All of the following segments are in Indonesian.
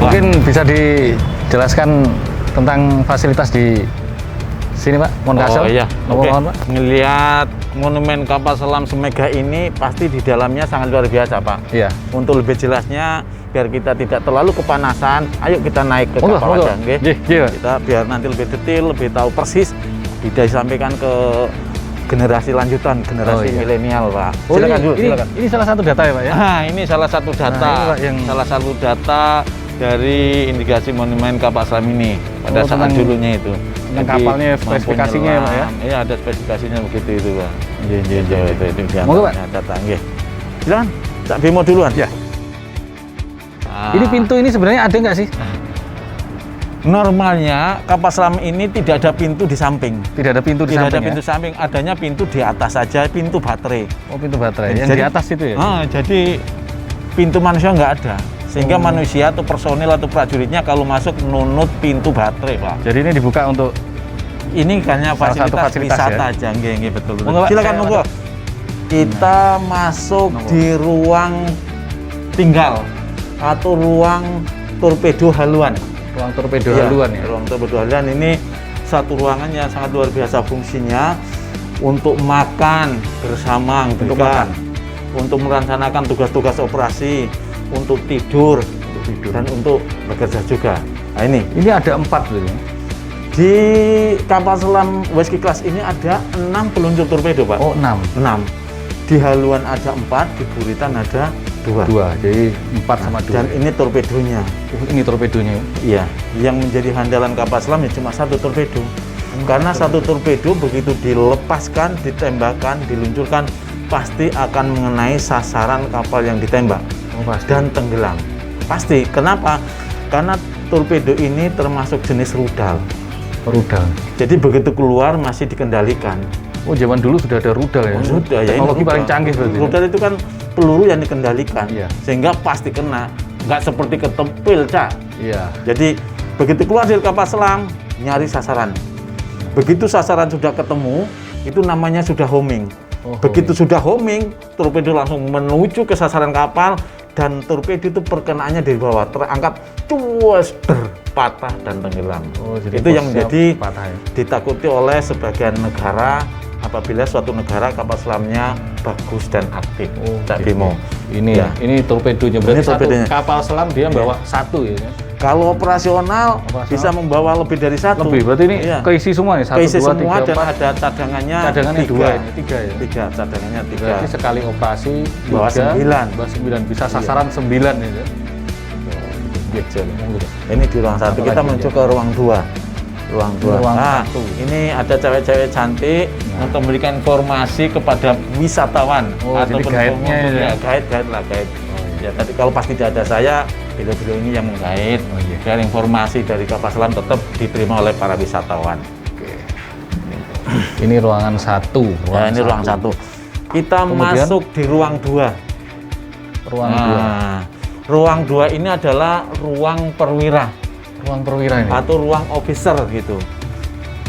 Mungkin bisa dijelaskan tentang fasilitas di sini Pak, Moncastle. Oh iya, Mohon, oke. Pak. Ngelihat monumen kapal selam semegah ini pasti di dalamnya sangat luar biasa Pak. Iya. Untuk lebih jelasnya, biar kita tidak terlalu kepanasan, ayo kita naik ke kapal aja, oke? Iya. Kita biar nanti lebih detail, lebih tahu persis, bisa disampaikan ke generasi lanjutan, generasi milenial Pak. Silakan dulu, silakan. Ini salah satu data ya Pak ya? Nah, ini salah satu data, Nah, ini, Pak, yang- salah satu data dari indikasi monumen kapal selam ini pada saat tentang- dulunya itu. tentang Jadi, kapalnya, mampu spesifikasinya ya, Pak, ya? nyelam. Iya, ada spesifikasinya begitu itu Pak. Iya, Itu di Monggo, Pak. antaranya data, nggih. Silakan, tak demo duluan. Ya. Nah, Ini pintu ini sebenarnya ada nggak sih? normalnya kapal selam ini tidak ada pintu di samping. Tidak ada pintu di Tidak ada samping pintu ya? samping, adanya pintu di atas saja, pintu baterai. Oh, pintu baterai. Yang Jadi- di atas itu ya? Jadi pintu manusia nggak ada, sehingga manusia atau personil atau prajuritnya kalau masuk nunut pintu baterai Pak. Jadi ini dibuka untuk Ini hanya Salah satu fasilitas, fasilitas wisata ya? aja, nggih betul. Monggo, Pak, Silakan saya monggo. Kita masuk di ruang tinggal atau ruang torpedo haluan. ruang torpedo Iya, haluan ya? Ruang torpedo haluan ini satu ruangan yang sangat luar biasa fungsinya untuk makan bersama, Untuk juga makan. untuk melaksanakan tugas-tugas operasi, untuk tidur, dan untuk bekerja juga. Nah ini Ini ada 4 loh ya? di kapal selam Wesky Class ini ada 6 peluncur torpedo Pak. Oh, 6. 6. Di haluan ada 4, di buritan ada 2. 2. Jadi 4 sama 2. Dan ini torpedonya. Ini torpedonya ya? Iya, yang menjadi handalan kapal selam ya cuma satu torpedo. Karena satu torpedo begitu dilepaskan, ditembakkan, diluncurkan, pasti akan mengenai sasaran kapal yang ditembak Oh, pasti. dan tenggelam. Pasti. Kenapa? Karena torpedo ini termasuk jenis rudal. Rudal. Jadi begitu keluar masih dikendalikan. Oh, zaman dulu sudah ada rudal ya? Sudah ya, ini Teknologi rudal. paling canggih berarti. ya? Rudal itu kan peluru yang dikendalikan, Iya. sehingga pasti kena. Nggak seperti ketempil, Cak. Iya. Jadi begitu keluar dari kapal selam, nyari sasaran. Begitu sasaran sudah ketemu, itu namanya sudah homing. Oh, Begitu sudah homing, torpedo langsung menuju ke sasaran kapal, dan torpedo itu perkenaannya dari bawah, terangkat, cuas, patah dan tenggelam. Oh, jadi Itu yang posnya menjadi patah ya? ditakuti oleh sebagian negara apabila suatu negara kapal selamnya bagus dan aktif. Oh, Cak gitu. Bimo. Ini Ya. ini torpedonya. Berarti Ini torpedonya. satu kapal selam dia bawa satu ya? Kalau operasional Operasional. bisa membawa lebih dari satu. Lebih. Berarti ini Iya. keisi semua nih? 1, keisi 2, semua 3, dan 4. ada cadangannya Cadangannya 2 tiga. ini? 3 ya? Tiga, cadangannya 3. Berarti sekali operasi Bawa 9. bawa 9. Bisa sasaran 9 ya? Gitu. Gitu. Ini di ruang 1, Apa kita lagi, menuju ya? ke ruang 2. Ruang 2. Ruang Nah, 1. ini ada cewek-cewek cantik untuk memberikan informasi kepada wisatawan Oh, jadi guide-nya ya? Guide lah, guide. Ya, tadi kalau pas tidak ada saya, beliau-beliau ini yang mengguide. Oh, iya. Dan informasi dari kapal selam tetap diterima oleh para wisatawan. Oke. Ini ruangan 1. Nah, ini ruang 1. Kita Kemudian? masuk di ruang 2. Ruang 2. Nah, ruang 2 ini adalah ruang perwira Ruang perwira ini. atau ruang officer gitu.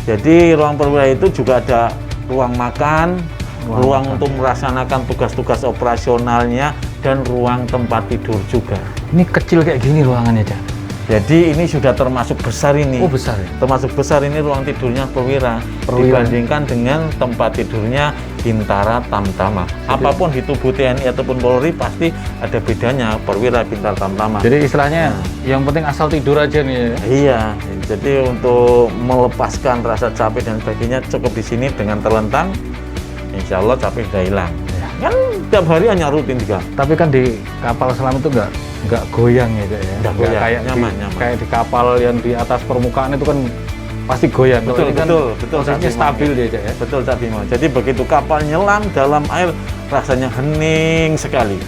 Jadi ruang perwira itu juga ada ruang makan, ruang untuk melaksanakan tugas-tugas operasionalnya, dan ruang tempat tidur juga. Ini kecil kayak gini ruangannya, Cak. Jadi ini sudah termasuk besar ini. Oh, besar ya? Termasuk besar ini ruang tidurnya perwira, dibandingkan dengan tempat tidurnya Bintara Tamtama. Apapun di tubuh TNI ataupun Polri pasti ada bedanya perwira Bintara Tamtama. Jadi istilahnya yang penting asal tidur aja nih ya. Iya, jadi untuk melepaskan rasa capek dan sebagainya cukup di sini dengan terlentang, insya Allah capek sudah hilang. Kan tiap hari hanya rutin juga. Tapi kan di kapal selam itu nggak goyang ya, Cak ya. Nggak goyang, kayak nyaman. kayak di kapal yang di atas permukaan itu kan pasti goyang. Kalau Betul, ini kan betul, posisinya Cak Bimo. stabil dia, Cak ya. Betul, Cak Bimo. Jadi begitu kapal nyelam dalam air, rasanya hening sekali.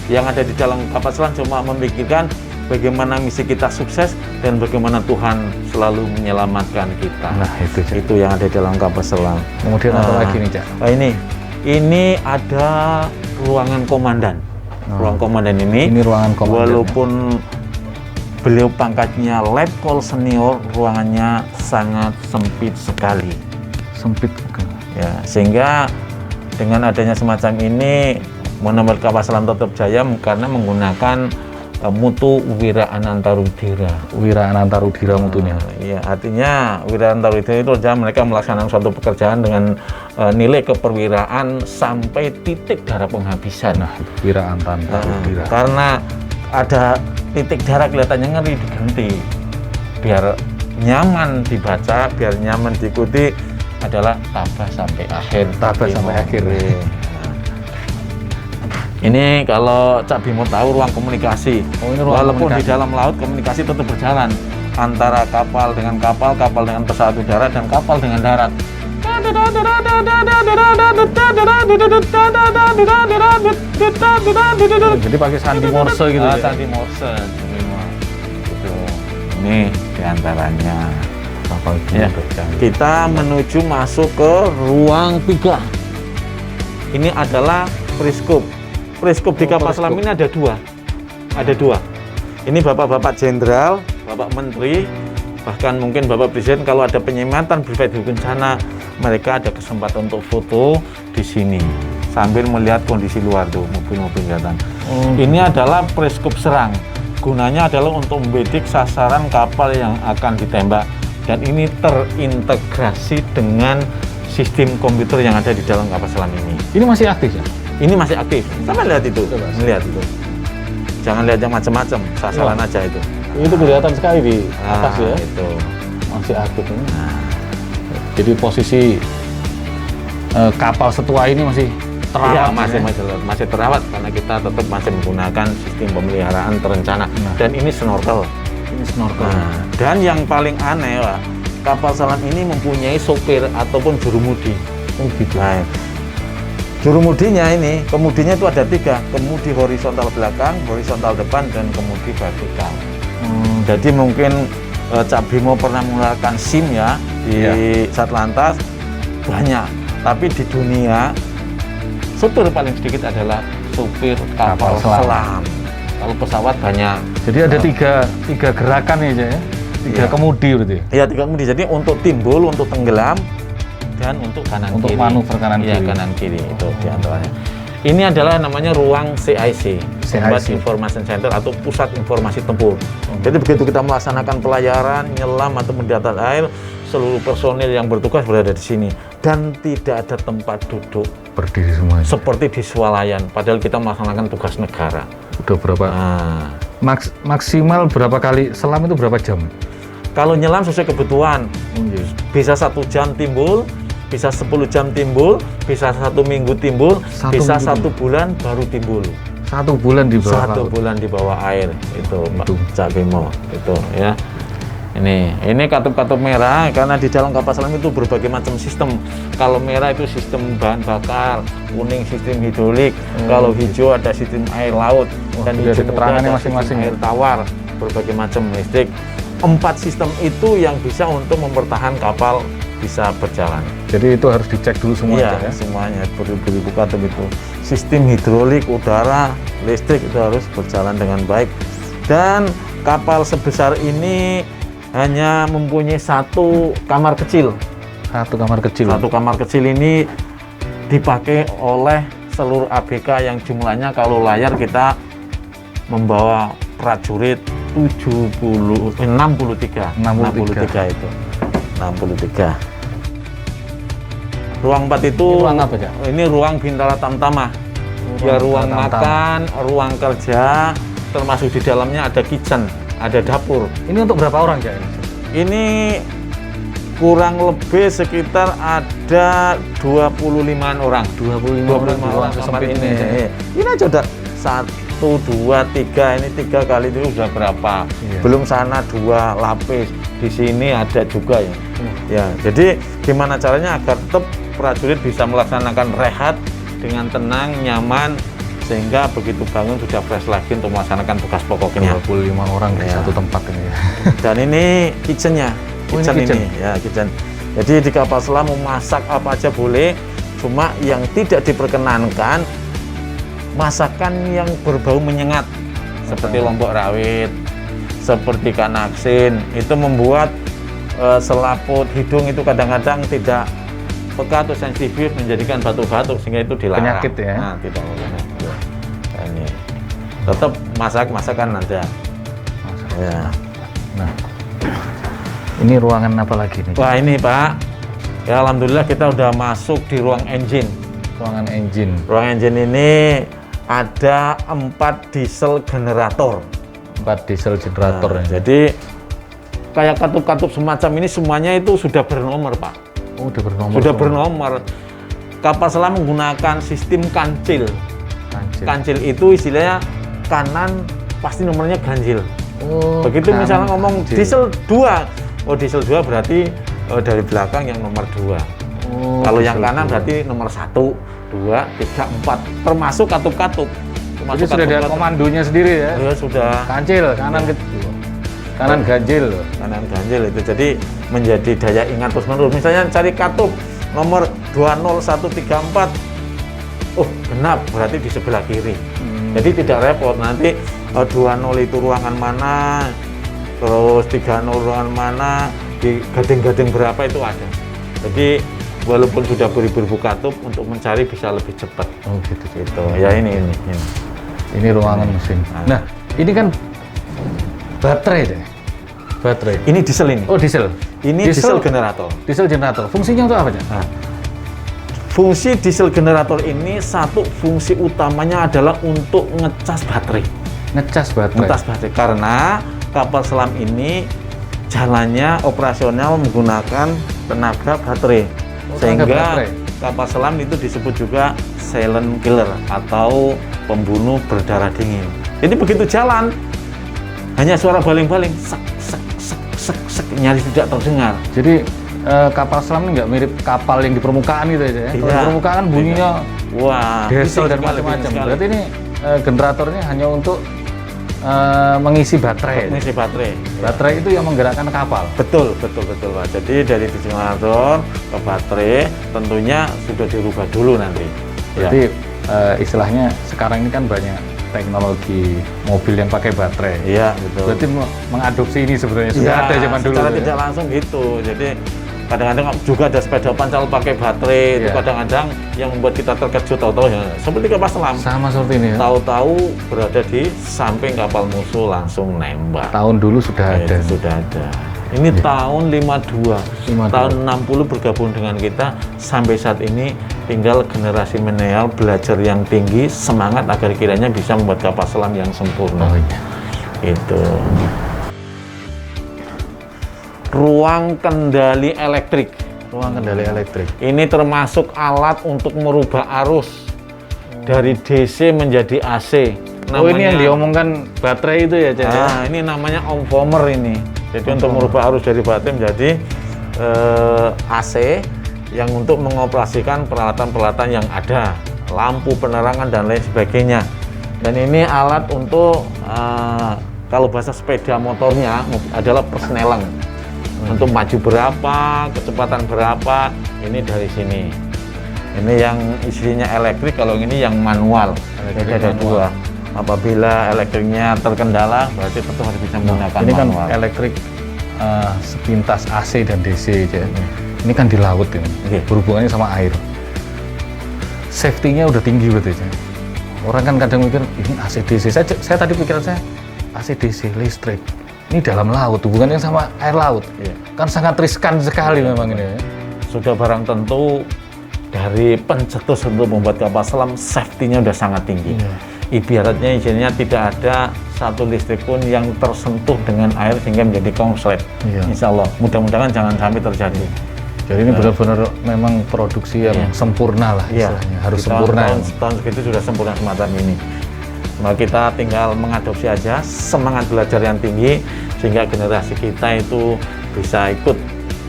Yang ada di dalam kapal selam cuma memikirkan bagaimana misi kita sukses dan bagaimana Tuhan selalu menyelamatkan kita. Nah, itu, Cak. Itu yang ada di dalam kapal selam. Kemudian apa Nah, lagi nih, Cak? Oh, ini ada ruangan komandan. Ruang komandan ini Ini ruangan komandan. walaupun beliau pangkatnya Letkol Senior, ruangannya sangat sempit sekali. Sempit. Ya, sehingga dengan adanya semacam ini, monumen kapal selam Tetap Jaya karena menggunakan mutu Wira Anantarudira. Wira Anantarudira mutunya. Iya, artinya Wira Anantarudira itu adalah mereka melaksanakan suatu pekerjaan dengan nilai keperwiraan sampai titik darah penghabisan. Nah, Wira Anantarudira. Karena ada titik darah kelihatannya ngeri, diganti biar nyaman dibaca, biar nyaman diikuti, adalah tabah sampai akhir. Tabah sampai akhir. Ini kalau Cak Bimo tahu ruang komunikasi. Ini ruang Walaupun komunikasi. di dalam laut komunikasi tetap berjalan antara kapal dengan kapal, kapal dengan pesawat udara, dan kapal dengan darat. Jadi pakai sandi Morse gitu ya. Sandi Morse. Gitu. Ini diantaranya. Kapal Ya, kita menuju masuk ke ruang 3. Ini adalah periskop. Periskop di kapal selam ini ada dua. Ada dua. Ini bapak-bapak jenderal, bapak menteri, bahkan mungkin bapak presiden kalau ada penyematan berbeda bencana, mereka ada kesempatan untuk foto di sini sambil melihat kondisi luar tuh mobil-mobil kelihatan. Ini adalah periskop serang. Gunanya adalah untuk membidik sasaran kapal yang akan ditembak, dan ini terintegrasi dengan sistem komputer yang ada di dalam kapal selam ini. Ini masih aktif ya? Ini masih aktif. Sama lihat itu. Coba. Melihat itu. Jangan lihat yang macam-macam, sasaran aja itu. Itu kelihatan sekali di atas ya. Itu. Masih aktif ini. Jadi posisi kapal setua ini masih terawat. Iya, ya? masih terawat karena kita tetap masih menggunakan sistem pemeliharaan terencana. Dan ini snorkel. Ini snorkel. Nah, dan yang paling aneh, Pak, kapal selam ini mempunyai sopir ataupun jurumudi. Oh gitu. Nah, jurumudinya ini, kemudinya itu ada 3, kemudi horizontal belakang, horizontal depan, dan kemudi vertikal. Jadi mungkin Cak Bimo pernah menggunakan SIM ya di Satlantas banyak, tapi di dunia supir paling sedikit adalah supir kapal selam. Kalau pesawat banyak. Jadi ada tiga gerakan aja ya, 3 kemudi berarti. Iya, 3 kemudi. Jadi untuk timbul, untuk tenggelam, dan untuk kanan Untuk kiri. manuver kanan Iya, kiri. kanan kiri itu diantaranya. Ini adalah namanya ruang CIC, Combat CIC. Information Center atau Pusat Informasi Tempur. Jadi begitu kita melaksanakan pelayaran, nyelam atau di atas air, seluruh personil yang bertugas berada di sini dan tidak ada tempat duduk Berdiri semuanya. seperti di swalayan. Padahal kita melaksanakan tugas negara. Udah berapa? Nah, Maksimal berapa kali selam itu berapa jam? kalau nyelam sesuai kebutuhan, bisa 1 jam timbul, bisa 10 jam timbul, bisa 1 minggu timbul, bisa 1 bulan baru timbul. 1 bulan di bawah 1 laut. bulan di bawah air itu, Pak Itu. Cak Bimo itu ya. Ini katup-katup merah karena di dalam kapal selam itu berbagai macam sistem. Kalau merah itu sistem bahan bakar, kuning sistem hidrolik, kalau hijau ada sistem air laut, dan jadi ada hijau muda keterangannya ada masing-masing sistem ya? air tawar, berbagai macam listrik. 4 sistem itu yang bisa untuk mempertahankan kapal bisa berjalan. Jadi itu harus dicek dulu semuanya Iya, ya. semuanya beribu-ribu katup itu. Sistem hidrolik, udara, listrik itu harus berjalan dengan baik. Dan kapal sebesar ini hanya mempunyai 1 kamar kecil. 1 kamar kecil. 1 kamar kecil ini dipakai oleh seluruh ABK yang jumlahnya kalau layar kita membawa prajurit 63 itu 63. Ruang 4 itu Ini ruang apa, Cak? Ini ruang Bintara Tamtama. Ya, ruang makan, ruang kerja, termasuk di dalamnya ada kitchen, ada dapur. Ini untuk berapa orang ya? Ini kurang lebih sekitar ada 25-an orang. 25 orang sesempit kamar ini. ini. Ini aja udah 1, 2, 3. Ini 3 kali itu sudah berapa? Iya. Belum sana 2 lapis. Di sini ada juga ya. Ya, jadi gimana caranya agar tetap prajurit bisa melaksanakan rehat dengan tenang, nyaman, sehingga begitu bangun sudah fresh lagi untuk melaksanakan tugas pokoknya. 25 orang di Ya. satu tempat ini ya. Dan ini kitchennya, Oh, ini kitchen kitchen. ini, ya kitchen. Jadi di kapal selam mau masak apa aja boleh, cuma yang tidak diperkenankan masakan yang berbau menyengat, seperti lombok rawit, seperti ikan asin. Itu membuat selaput hidung itu kadang-kadang tidak peka atau sensitif, menjadikan batuk-batuk, sehingga itu dilarang. Penyakit ya? Nah, tidak boleh. Ini tetap masakan ada. Ya. Nah, ini ruangan apa lagi nih? Wah ini Pak, ya alhamdulillah kita udah masuk di ruang engine. Ruangan engine. Ruang engine ini ada 4 diesel generator. 4 diesel generator. Nah, jadi kayak katup-katup semacam ini semuanya itu sudah bernomor Pak. Oh, udah bernomor. Sudah semua. bernomor. Kapal selam menggunakan sistem kancil. Kancil. Kancil itu istilahnya kanan pasti nomornya ganjil. Oh, Begitu kanan misalnya ngomong ganjil. diesel 2. Oh diesel 2 berarti dari belakang yang nomor 2. Oh, Kalau yang diesel kanan 2. berarti nomor 1, 2, 3, 4. Termasuk katup-katup. Jadi sudah ada komandonya sendiri ya? Ya sudah. Kancil, kanan kanan ganjil loh. Kanan ganjil itu. Jadi menjadi daya ingat terus menerus. Misalnya cari katup nomor 20134. Oh genap berarti di sebelah kiri. Jadi tidak repot nanti 20 itu ruangan mana, terus 30 ruangan mana, di gading-gading berapa itu ada. Jadi walaupun sudah beribu-ribu katup untuk mencari bisa lebih cepat. Oh gitu. Gitu. Ya ini. Ini ruangan mesin. Nah, ini kan baterai deh. Baterai. Ini diesel ini. Oh diesel. Ini diesel generator. Diesel generator. Fungsinya untuk apa ya? Nah, fungsi diesel generator ini satu fungsi utamanya adalah untuk ngecas baterai. Ngecas baterai. Ngecas baterai karena kapal selam ini jalannya operasional menggunakan tenaga baterai. Oh, Sehingga tenaga baterai. kapal selam itu disebut juga silent killer atau pembunuh berdarah dingin. Jadi begitu jalan hanya suara baling-baling sek sek sek sek sek nyaris tidak terdengar. Jadi kapal selam ini nggak mirip kapal yang di permukaan gitu aja ya? Kalau di permukaan kan bunyinya Wah, diesel bising dan sekali, macam-macam. bising sekali. Berarti ini generatornya hanya untuk mengisi baterai. Mengisi baterai. Baterai itu yang menggerakkan kapal. Betul Pak. Jadi dari diesel generator ke baterai tentunya sudah dirubah dulu nanti. Jadi istilahnya sekarang ini kan banyak teknologi mobil yang pakai baterai. Iya, betul. Berarti mengadopsi ini sebenarnya sudah ada zaman dulu. Secara ya? tidak langsung gitu. Jadi kadang-kadang juga ada sepeda pancal pakai baterai. Itu Iya. kadang-kadang yang membuat kita terkejut tahu-tahu ya seperti kapal selam. Sama seperti ini ya. Tahu-tahu berada di samping kapal musuh langsung nembak. Tahun dulu sudah Nah, ada. itu sudah ada. Ini tahun 52. 52. Tahun 60 bergabung dengan kita sampai saat ini tinggal generasi milenial belajar yang tinggi, semangat agar kiranya bisa membuat kapal selam yang sempurna. Oh iya. Itu. Ruang kendali elektrik. Ruang kendali elektrik. Ini termasuk alat untuk merubah arus dari DC menjadi AC. Oh ini yang diomongkan baterai itu ya, Cak? Nah, ini namanya omvomer ini. Jadi untuk merubah arus dari baterai menjadi AC yang untuk mengoperasikan peralatan-peralatan yang ada, lampu, penerangan dan lain sebagainya. Dan ini alat untuk kalau bahasa sepeda motornya adalah persneling. Untuk maju berapa, kecepatan berapa, ini dari sini. Ini yang isinya elektrik, kalau ini yang manual. Jadi ada dua. Apabila elektriknya terkendala, berarti tentu harus bisa menggunakan Ini kan manual. elektrik sepintas AC dan DC aja. Ini kan di laut ini, berhubungannya sama air. Safety-nya udah tinggi berarti ya. Orang kan kadang mikir ini AC DC. Saya tadi pikiran saya AC DC listrik. Ini dalam laut, hubungannya sama air laut. Kan sangat riskan sekali memang ini. Ya. Sudah barang tentu dari pencetus untuk membuat kapal selam, safety-nya udah sangat tinggi. Ibaratnya isinya tidak ada satu listrik pun yang tersentuh dengan air sehingga menjadi konslet. Insya Allah, mudah-mudahan jangan sampai terjadi. Jadi ini benar-benar memang produksi yang sempurna lah istilahnya, harus sempurna. Tahun segitu sudah sempurna semacam ini. Nah, kita tinggal mengadopsi aja semangat belajar yang tinggi sehingga generasi kita itu bisa ikut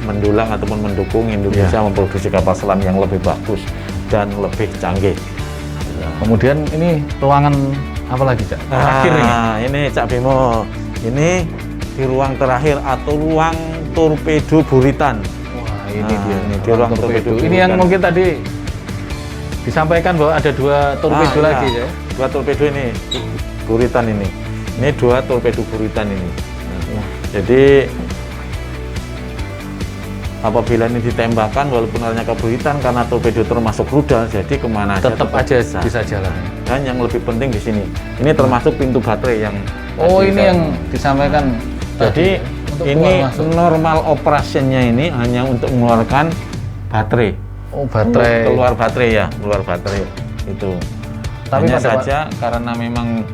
mendulang ataupun mendukung Indonesia memproduksi kapal selam yang lebih bagus dan lebih canggih. Kemudian ini ruangan apa lagi, Cak? Terakhir ini Cak Bimo, ini di ruang terakhir atau ruang torpedo buritan. Wah, ini dia. Ini di ruang torpedo. Ini yang mungkin tadi disampaikan bahwa ada dua torpedo lagi ya. Dua torpedo ini buritan ini. Ini dua torpedo buritan ini. Jadi Apabila ini ditembakkan walaupun arahnya ke buritan karena torpedo termasuk rudal, jadi kemana Tetap aja bisa jalan. Dan yang lebih penting di sini, ini termasuk pintu baterai yang Oh, tadi ini yang disampaikan. jadi untuk ini keluar masuk. normal operasinya ini hanya untuk mengeluarkan baterai. Oh, baterai. Keluar baterai ya, keluar baterai itu. Tapi Hanya pada saja karena memang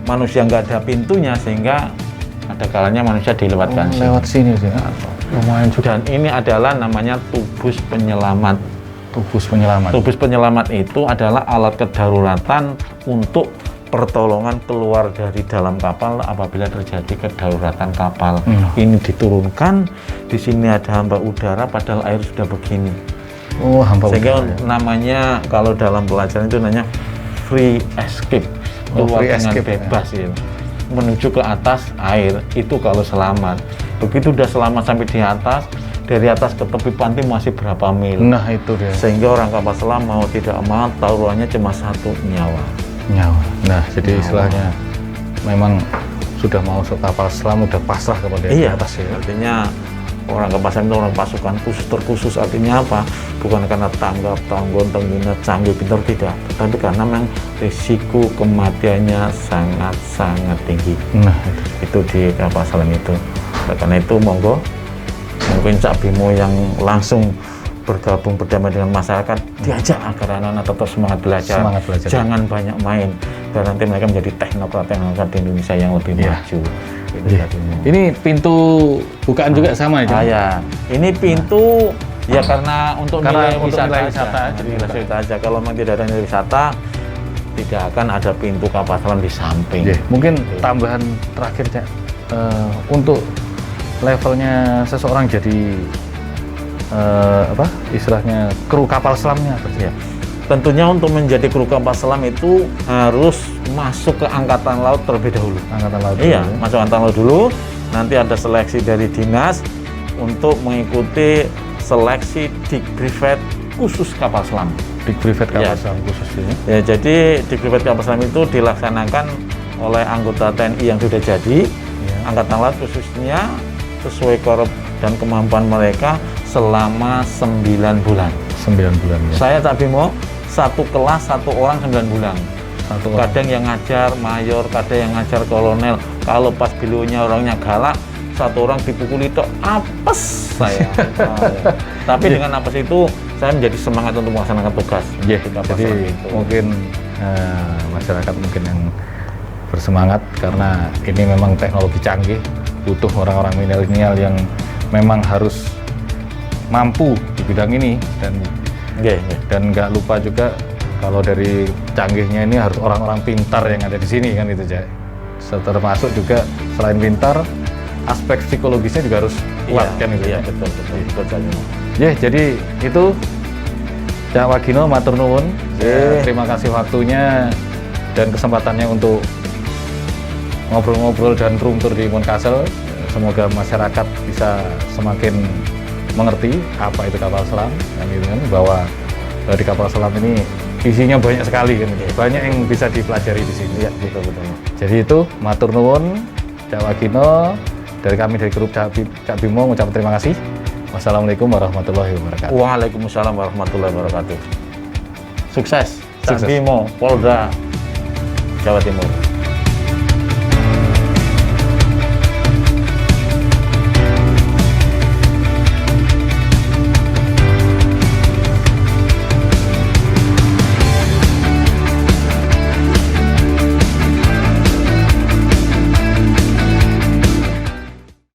manusia nggak ada pintunya sehingga ada kalanya manusia dilewatkan. Lewat sini sih. Lumayan juga. Dan ini adalah namanya tubus penyelamat. Tubus penyelamat. Tubus penyelamat itu adalah alat kedaruratan untuk pertolongan keluar dari dalam kapal apabila terjadi kedaruratan kapal. Ini diturunkan, di sini ada hamba udara padahal air sudah begini. Oh, hamba Sehingga udara, ya. namanya kalau dalam pelajaran itu namanya free escape, keluar free dengan escape, bebas ya. Menuju ke atas air itu kalau selamat. Begitu udah selamat sampai di atas, dari atas ke tepi pantai masih berapa mil. Nah, itu dia. Sehingga orang kapal selam mau tidak mau taruhannya cuma satu nyawa. Nyawa. Nah, jadi Nyawa. istilahnya memang sudah mau masuk kapal selam, udah pasrah kepada Iya, di atas ya. artinya orang kapal selam itu orang pasukan khusus terkhusus. Artinya apa? Bukan karena tanggap, tanggung, tenggina, canggih, pintar, tidak. Tapi karena memang risiko kematiannya sangat-sangat tinggi. Nah, Itu di kapal selam itu. Oleh karena itu monggo mungkin Cak Bimo yang langsung bergabung berdamai dengan masyarakat diajak agar anak-anak tetap semangat belajar. Semangat belajar. Jangan banyak main dan nanti mereka menjadi teknokrat di Indonesia yang lebih Iya. maju. Itu Iya. Cak Bimo. Ini pintu bukaan juga sama ya? Ya, ini pintu ya karena untuk Karena nilai untuk wisata, nilai aja. wisata, jadi Nilai wisata aja. Kalau memang tidak ada nilai wisata, tidak akan ada pintu kapal selam di samping. Iya. Mungkin tambahan terakhir, Cak. Untuk levelnya seseorang jadi istilahnya kru kapal selamnya apa sih? Ya. Tentunya untuk menjadi kru kapal selam itu harus masuk ke angkatan laut terlebih dahulu. Angkatan laut. Iya, dulu ya. masuk angkatan laut dulu. Nanti ada seleksi dari dinas untuk mengikuti seleksi di brevet khusus kapal selam. Di brevet kapal Iya. selam khusus ini. Ya, jadi di brevet kapal selam itu dilaksanakan oleh anggota TNI yang sudah jadi, Ya. angkatan laut khususnya sesuai korup dan kemampuan mereka selama 9 bulan. 9 bulan ya. Saya Cak Bimo, satu kelas satu orang 9 bulan. Satu orang. Kadang yang ngajar mayor, kadang yang ngajar kolonel. Kalau pas beliaunya orangnya galak, satu orang dipukuli itu apes saya. Tapi dengan apes itu saya menjadi semangat untuk melaksanakan tugas. Iya, di kapal jadi selam itu. mungkin masyarakat mungkin yang bersemangat karena ini memang teknologi canggih, butuh orang-orang milenial yang memang harus mampu di bidang ini Iya, iya. dan nggak lupa juga kalau dari canggihnya ini harus orang-orang pintar yang ada di sini kan itu, Cak. Termasuk juga selain pintar, aspek psikologisnya juga harus kuat kan itu. Iya, Cak. betul, betul, Cak Bimo. Ya, jadi itu Cak Wagino matur nuwun. Iya. Terima kasih waktunya dan kesempatannya untuk ngobrol-ngobrol dan room tour di Munkasel. Semoga masyarakat bisa semakin mengerti apa itu kapal selam dan gitu kan, bahwa di kapal selam ini isinya banyak sekali kan, banyak yang bisa dipelajari di sini. Iya, betul, betul. Jadi itu matur nuwun Cak Wagino, dari kami dari grup Cak Bimo mengucapkan terima kasih. Wassalamualaikum warahmatullahi wabarakatuh. Waalaikumsalam warahmatullahi wabarakatuh. Sukses, Cak Sukses. Bimo, Polda Jawa Timur.